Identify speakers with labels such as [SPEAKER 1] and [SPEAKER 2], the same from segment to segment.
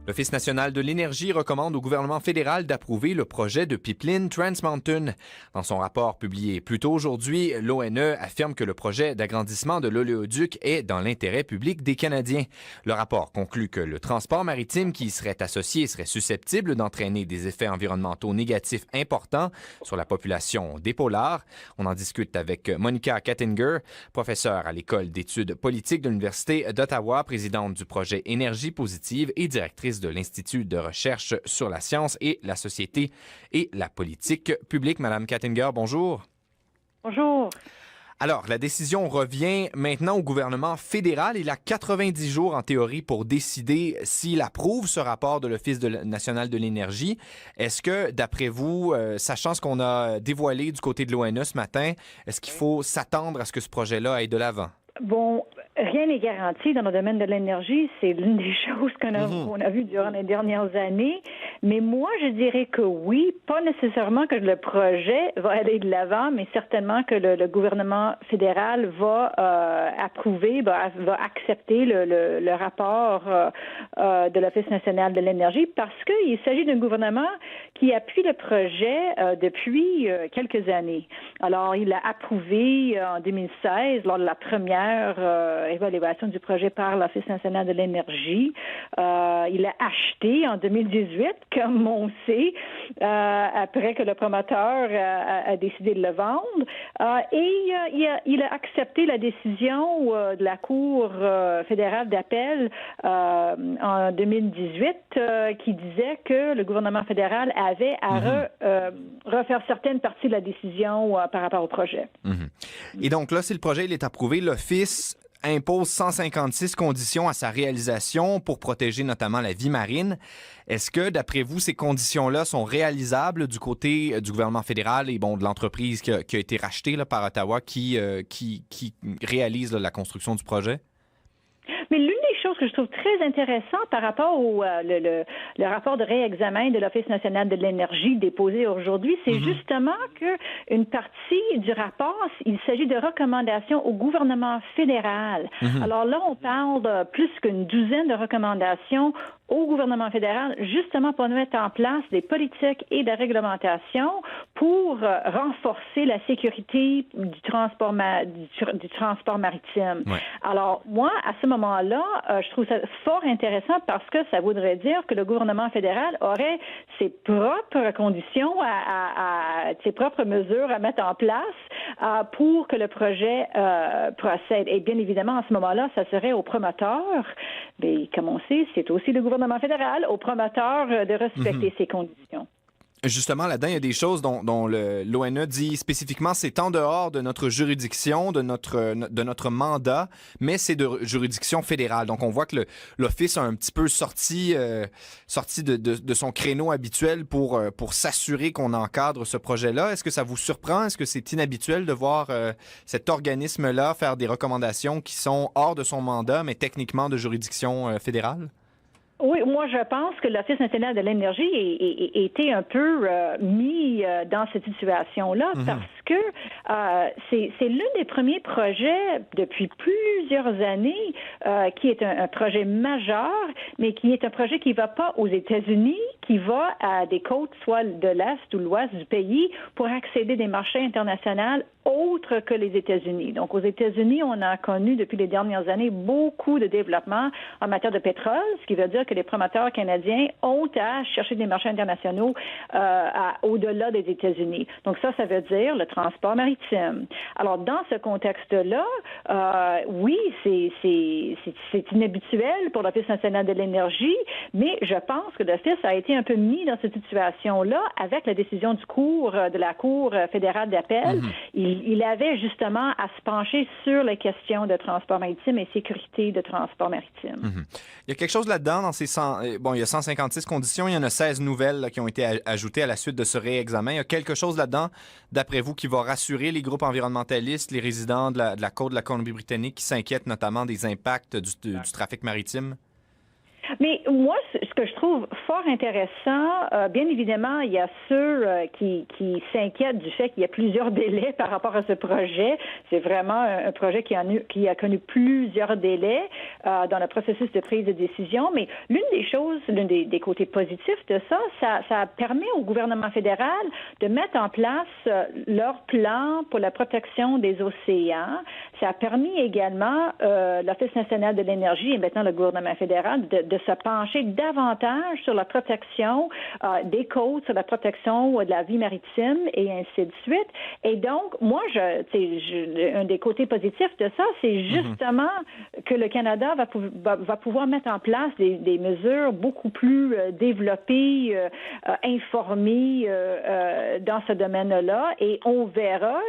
[SPEAKER 1] L'Office national de l'énergie recommande au gouvernement fédéral d'approuver le projet de pipeline Trans Mountain. Dans son rapport publié plus tôt aujourd'hui, l'ONE affirme que le projet d'agrandissement de l'oléoduc est dans l'intérêt public des Canadiens. Le rapport conclut que le transport maritime qui y serait associé serait susceptible d'entraîner des effets environnementaux négatifs importants sur la population des polars. On en discute avec Monica Kattinger, professeure à l'École d'études politiques de l'Université d'Ottawa, présidente du projet Énergie positive et directrice de l'Institut de recherche sur la science et la société et la politique publique. Madame Kattinger, bonjour.
[SPEAKER 2] Bonjour.
[SPEAKER 1] Alors, la décision revient maintenant au gouvernement fédéral. Il a 90 jours en théorie pour décider s'il approuve ce rapport de l'Office national de l'énergie. Est-ce que, d'après vous, sachant ce qu'on a dévoilé du côté de l'ONE ce matin, est-ce qu'il faut s'attendre à ce que ce projet-là aille de l'avant?
[SPEAKER 2] Bon, rien n'est garanti dans le domaine de l'énergie. C'est l'une des choses qu'on a vues durant les dernières années. Mais moi, je dirais que oui, pas nécessairement que le projet va aller de l'avant, mais certainement que le gouvernement fédéral va approuver, va accepter le rapport de l'Office national de l'énergie parce qu'il s'agit d'un gouvernement qui appuie le projet depuis quelques années. Alors, il a approuvé en 2016, lors de la première évaluation du projet par l'Office national de l'énergie. Il a acheté en 2018, comme on sait, après que le promoteur a décidé de le vendre. Il a accepté la décision de la Cour fédérale d'appel en 2018 qui disait que le gouvernement fédéral avait à refaire certaines parties de la décision par rapport au projet.
[SPEAKER 1] Et donc là, si le projet il est approuvé, l'Office impose 156 conditions à sa réalisation pour protéger notamment la vie marine. Est-ce que, d'après vous, ces conditions-là sont réalisables du côté du gouvernement fédéral et de l'entreprise qui a été rachetée là, par Ottawa qui réalise là, la construction du projet?
[SPEAKER 2] Mais l'une des choses que je trouve très intéressante par rapport au le rapport de réexamen de l'Office national de l'énergie déposé aujourd'hui, c'est justement qu'une partie du rapport, il s'agit de recommandations au gouvernement fédéral. Alors là, on parle de plus qu'une douzaine de recommandations au gouvernement fédéral, justement pour mettre en place des politiques et des réglementations pour renforcer la sécurité du transport maritime. Ouais. Alors, moi, à ce moment-là, je trouve ça fort intéressant parce que ça voudrait dire que le gouvernement fédéral aurait ses propres conditions, ses propres mesures à mettre en place pour que le projet procède. Et bien évidemment, à ce moment-là, ça serait au promoteur, mais comme on sait, c'est aussi le gouvernement fédéral, au promoteur de respecter ces conditions.
[SPEAKER 1] Justement, là-dedans, il y a des choses dont l'ONE dit spécifiquement c'est en dehors de notre juridiction, de notre mandat, mais c'est de juridiction fédérale. Donc, on voit que l'Office a un petit peu sorti de son créneau habituel pour s'assurer qu'on encadre ce projet-là. Est-ce que ça vous surprend? Est-ce que c'est inhabituel de voir cet organisme-là faire des recommandations qui sont hors de son mandat, mais techniquement de juridiction fédérale?
[SPEAKER 2] Oui, moi je pense que l'Office national de l'énergie était un peu mis dans cette situation-là parce que c'est l'un des premiers projets depuis plusieurs années qui est un projet majeur, mais qui est un projet qui ne va pas aux États-Unis, qui va à des côtes, soit de l'Est ou l'Ouest du pays, pour accéder à des marchés internationaux autres que les États-Unis. Donc, aux États-Unis, on a connu depuis les dernières années beaucoup de développement en matière de pétrole, ce qui veut dire que les promoteurs canadiens ont à chercher des marchés internationaux au-delà des États-Unis. Donc, ça veut dire le transport maritime. Alors, dans ce contexte-là, oui, c'est inhabituel pour l'Office national de l'énergie, mais je pense que l'Office a été un peu mis dans cette situation-là avec la décision de la Cour fédérale d'appel. Il avait justement à se pencher sur les questions de transport maritime et sécurité de transport maritime.
[SPEAKER 1] Il y a quelque chose là-dedans, dans ces il y a 156 conditions, il y en a 16 nouvelles là, qui ont été ajoutées à la suite de ce réexamen. Il y a quelque chose là-dedans, d'après vous, qui va rassurer les groupes environnementalistes, les résidents de la côte de la Colombie-Britannique qui s'inquiètent notamment des impacts du trafic maritime?
[SPEAKER 2] Mais moi, ce que je trouve fort intéressant, bien évidemment, il y a ceux qui s'inquiètent du fait qu'il y a plusieurs délais par rapport à ce projet. C'est vraiment un projet qui a connu plusieurs délais dans le processus de prise de décision. Mais l'un des côtés positifs de ça permet au gouvernement fédéral de mettre en place leur plan pour la protection des océans. Ça a permis également l'Office national de l'énergie et maintenant le gouvernement fédéral de se pencher davantage sur la protection des côtes, sur la protection de la vie maritime et ainsi de suite. Et donc, moi, un des côtés positifs de ça, c'est justement que le Canada va pouvoir mettre en place des mesures beaucoup plus développées, informées dans ce domaine-là. Et on verra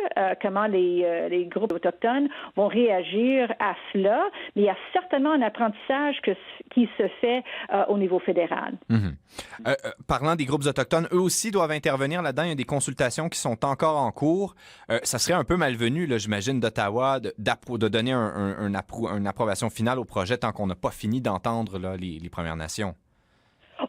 [SPEAKER 2] comment les groupes autochtones vont réagir à cela. Mais il y a certainement un apprentissage qui se fait au niveau fédéral.
[SPEAKER 1] Parlant des groupes autochtones, eux aussi doivent intervenir là-dedans. Il y a des consultations qui sont encore en cours. Ça serait un peu malvenu, là, j'imagine, d'Ottawa de donner une approbation finale au projet tant qu'on n'a pas fini d'entendre là, les Premières Nations.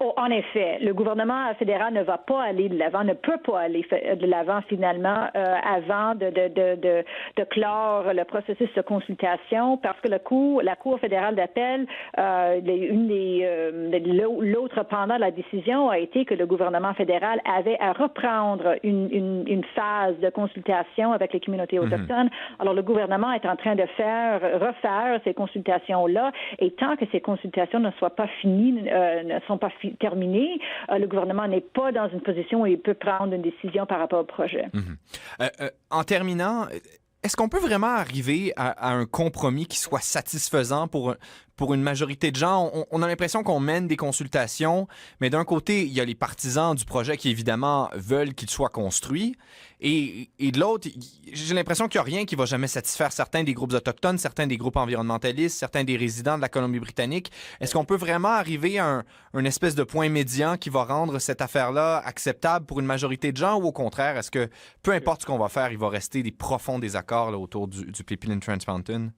[SPEAKER 2] Oh, en effet, le gouvernement fédéral ne va pas aller de l'avant, ne peut pas aller de l'avant finalement avant de clore le processus de consultation parce que la Cour fédérale d'appel, l'autre pendant la décision a été que le gouvernement fédéral avait à reprendre une phase de consultation avec les communautés autochtones. Alors le gouvernement est en train de refaire ces consultations-là et tant que ces consultations ne sont pas finies, ne sont pas terminé, le gouvernement n'est pas dans une position où il peut prendre une décision par rapport au projet.
[SPEAKER 1] En terminant, est-ce qu'on peut vraiment arriver à un compromis qui soit satisfaisant pour une majorité de gens? On a l'impression qu'on mène des consultations, mais d'un côté, il y a les partisans du projet qui, évidemment, veulent qu'il soit construit. Et de l'autre, j'ai l'impression qu'il n'y a rien qui va jamais satisfaire certains des groupes autochtones, certains des groupes environnementalistes, certains des résidents de la Colombie-Britannique. Est-ce qu'on peut vraiment arriver à un espèce de point médian qui va rendre cette affaire-là acceptable pour une majorité de gens ou au contraire, est-ce que peu importe ce qu'on va faire, il va rester des profonds désaccords là, autour du pipeline Trans Mountain?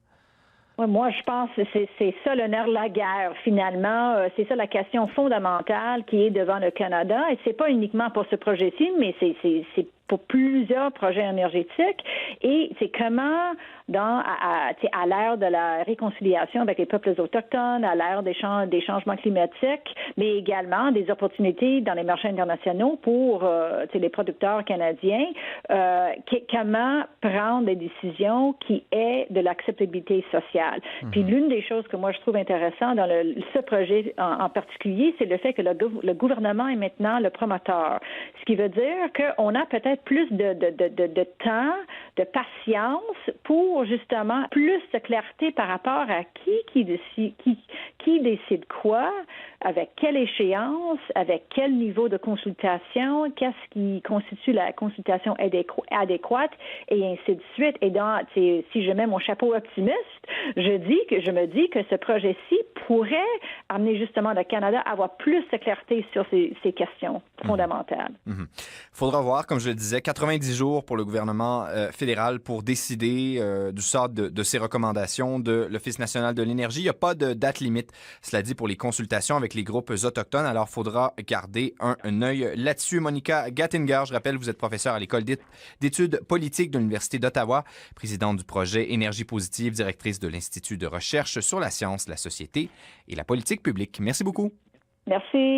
[SPEAKER 2] Oui, moi, je pense que c'est ça le nerf de la guerre, finalement. C'est ça la question fondamentale qui est devant le Canada. Et c'est pas uniquement pour ce projet-ci, mais c'est pour plusieurs projets énergétiques. Et c'est comment, à l'ère de la réconciliation avec les peuples autochtones, à l'ère des changements climatiques, mais également des opportunités dans les marchés internationaux pour les producteurs canadiens, comment prendre des décisions qui aient de l'acceptabilité sociale. Puis l'une des choses que moi je trouve intéressant dans ce projet en particulier, c'est le fait que le gouvernement est maintenant le promoteur. Ce qui veut dire qu'on a peut-être plus de temps, de patience pour justement plus de clarté par rapport à qui décide quoi, avec quelle échéance, avec quel niveau de consultation, qu'est-ce qui constitue la consultation adéquate, et ainsi de suite. Et si je mets mon chapeau optimiste, je me dis que ce projet-ci pourrait amener justement le Canada à avoir plus de clarté sur ces questions fondamentales.
[SPEAKER 1] Faudra voir, comme je le disais, 90 jours pour le gouvernement fédéral pour décider du sort de ces recommandations de l'Office national de l'énergie. Il n'y a pas de date limite, cela dit, pour les consultations avec les groupes autochtones. Alors, il faudra garder un œil là-dessus. Monica Gattinger, je rappelle, vous êtes professeure à l'École d'études politiques de l'Université d'Ottawa, présidente du projet Énergie positive, directrice de l'Institut de recherche sur la science, la société et la politique publique. Merci beaucoup.
[SPEAKER 2] Merci.